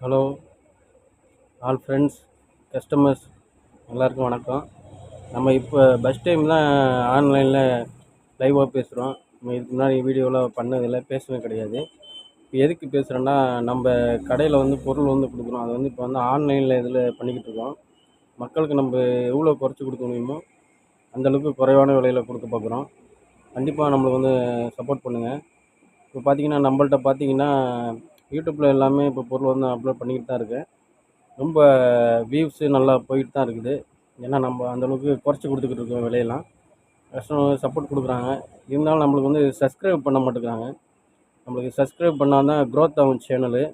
Hello all friends, customers எல்லாருக்கும் வணக்கம். நம்ம இப்போ பஸ் டைம் தான் ஆன்லைனில் லைவாக பேசுகிறோம். நம்ம இதுக்கு முன்னாடி வீடியோவில் பண்ணதில்லை, பேசுனது கிடையாது. இப்போ எதுக்கு பேசுகிறேன்னா, நம்ம கடையில் வந்து பொருள் வந்து கொடுக்குறோம். அது வந்து இப்போ வந்து ஆன்லைனில் இதில் பண்ணிக்கிட்டு இருக்கோம். மக்களுக்கு நம்ம எவ்வளோ குறைச்சி கொடுக்க முடியுமோ அந்தளவுக்கு குறைவான விலையில் கொடுக்க பார்க்குறோம். கண்டிப்பாக நம்மளுக்கு வந்து சப்போர்ட் பண்ணுங்கள். இப்போ பார்த்தீங்கன்னா, நம்மள்ட்ட பார்த்தீங்கன்னா யூடியூப்பில் எல்லாமே இப்போ பொருள் வந்து அப்லோட் பண்ணிக்கிட்டு தான் இருக்கேன். ரொம்ப வியூஸு நல்லா போயிட்டு தான் இருக்குது. ஏன்னா நம்ம அந்தளவுக்கு குறைச்சி கொடுத்துக்கிட்டு இருக்கோம் விலையெல்லாம். கஸ்டமர் சப்போர்ட் கொடுக்குறாங்க. இருந்தாலும் நம்மளுக்கு வந்து சப்ஸ்கிரைப் பண்ண மாட்டேங்கிறாங்க. நம்மளுக்கு சப்ஸ்கிரைப் பண்ணால் தான் க்ரோத் ஆகும் சேனலு,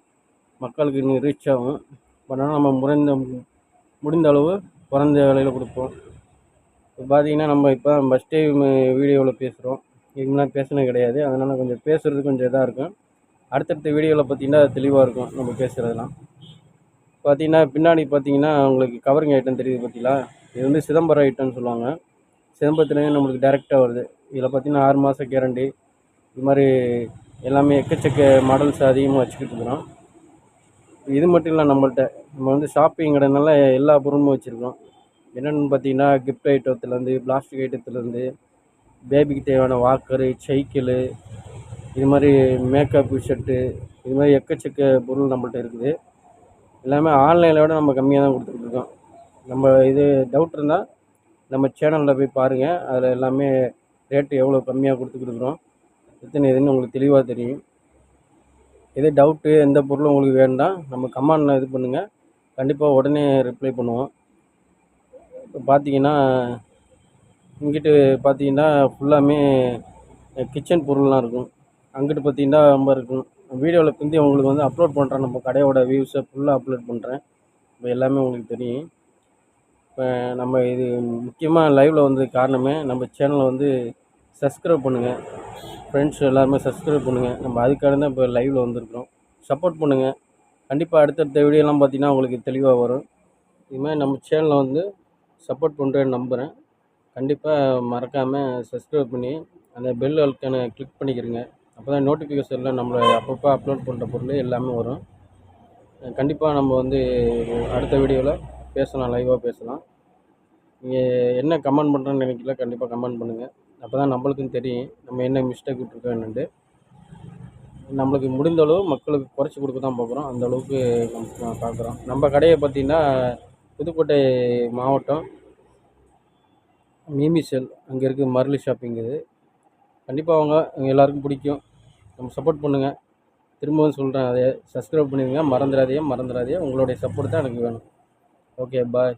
மக்களுக்கு இன்னும் ரீச் ஆகும். பண்ணாலும் நம்ம முடிந்த அளவு குறைந்த விலையில் கொடுப்போம். இப்போ பார்த்தீங்கன்னா, நம்ம இப்போ ஃபஸ்ட் டைம் வீடியோவில் பேசுகிறோம். இதுக்கு முன்னாடி பேசுனது கிடையாது. அதனால் கொஞ்சம் பேசுகிறது கொஞ்சம் இதாக இருக்கும். அடுத்தடுத்த வீடியோவில் பார்த்தீங்கன்னா தெளிவாக இருக்கும் நம்ம பேசுகிறதெல்லாம். பார்த்தீங்கன்னா பின்னாடி பார்த்தீங்கன்னா உங்களுக்கு கவரிங் ஐட்டம் தெரியுது பார்த்தீங்களா? இது வந்து சிதம்பரம் ஐட்டம்னு சொல்லுவாங்க. சிதம்பரத்துலேயும் நம்மளுக்கு டேரெக்டாக வருது. இதில் பார்த்தீங்கன்னா 6 மாத கேரண்டி. இது மாதிரி எல்லாமே எக்கச்சக்க மாடல்ஸ் அதிகமாக வச்சுக்கிட்டு இருக்கிறோம். இது மட்டும் இல்லை, நம்ம வந்து ஷாப்பிங் கடைனால எல்லா பொருளும் வச்சுருக்கோம். என்னென்னு பார்த்தீங்கன்னா, கிஃப்ட் ஐட்டத்துலேருந்து, பிளாஸ்டிக் ஐட்டத்துலேருந்து, பேபிக்கு தேவையான வாக்கரு, சைக்கிளு, இது மாதிரி மேக்கப் செட்டு, இது மாதிரி எக்கச்சக்க பொருள் நம்மள்ட்ட இருக்குது. எல்லாமே ஆன்லைனில் விட நம்ம கம்மியாக தான் கொடுத்துட்ருக்கோம். நம்ம இது டவுட் இருந்தால் நம்ம சேனலில் போய் பாருங்கள். அதில் எல்லாமே ரேட்டு எவ்வளோ கம்மியாக கொடுத்துருக்குறோம் எத்தனை இதுன்னு உங்களுக்கு தெளிவாக தெரியும். எது டவுட்டு, எந்த பொருளும் உங்களுக்கு வேணும்னா நம்ம கமெண்டில் இது பண்ணுங்கள். கண்டிப்பாக உடனே ரிப்ளை பண்ணுவோம். இப்போ பார்த்தீங்கன்னா, இங்கிட்டு பார்த்தீங்கன்னா ஃபுல்லாமே கிச்சன் பொருள்லாம் இருக்கும். அங்கிட்டு பார்த்தீங்கன்னா ரொம்ப இருக்கும். வீடியோவில் பிந்தி உங்களுக்கு வந்து அப்லோட் பண்ணுறேன். நம்ம கடையோட வியூஸை ஃபுல்லாக அப்லோட் பண்ணுறேன். இப்போ எல்லாமே உங்களுக்கு தெரியும். இப்போ நம்ம இது முக்கியமாக லைவில் வந்ததுக்கு காரணமே நம்ம சேனலை வந்து சப்ஸ்கிரைப் பண்ணுங்கள். ஃப்ரெண்ட்ஸ் எல்லாருமே சப்ஸ்கிரைப் பண்ணுங்கள். நம்ம அதுக்காக தான் இப்போ லைவில் வந்திருக்கிறோம். சப்போர்ட் பண்ணுங்கள். கண்டிப்பாக அடுத்தடுத்த வீடியோலாம் பார்த்தீங்கன்னா உங்களுக்கு தெளிவாக வரும். இதுமாதிரி நம்ம சேனலை வந்து சப்போர்ட் பண்ணுறேன்னு நம்புகிறேன். கண்டிப்பாக மறக்காமல் சப்ஸ்கிரைப் பண்ணி அந்த பெல் ஐக்கானை கிளிக் பண்ணிக்கிறங்க. அப்போ தான் நோட்டிஃபிகேஷனில் நம்மளை அப்பப்போ அப்லோட் பண்ணுற பொருள் எல்லாமே வரும். கண்டிப்பாக நம்ம வந்து அடுத்த வீடியோவில் பேசலாம், லைவாக பேசலாம். நீங்கள் என்ன கமெண்ட் பண்ணுறேன்னு நினைக்கல, கண்டிப்பாக கமெண்ட் பண்ணுங்கள். அப்போ தான் நம்மளுக்கும் தெரியும் நம்ம என்ன மிஸ்டேக் விட்டுருக்கோம் என்னென்று. நம்மளுக்கு முடிந்த அளவு மக்களுக்கு குறைச்சி கொடுக்க தான் பார்க்குறோம். அந்தளவுக்கு நம்ம பார்க்குறோம். நம்ம கடையை பார்த்திங்கன்னா புதுக்கோட்டை மாவட்டம் மீமிசெல், அங்கே இருக்குது மரளி ஷாப்பிங். இது கண்டிப்பாக அவங்க எல்லாருக்கும் பிடிக்கும். நம்ம சப்போர்ட் பண்ணுங்கள். திரும்பவும் சொல்கிறேன், அதை சப்ஸ்கிரைப் பண்ணிடுங்க. மறந்துடாதீங்க. உங்களுடைய சப்போர்ட் தான் எனக்கு வேணும். ஓகே, பாய்.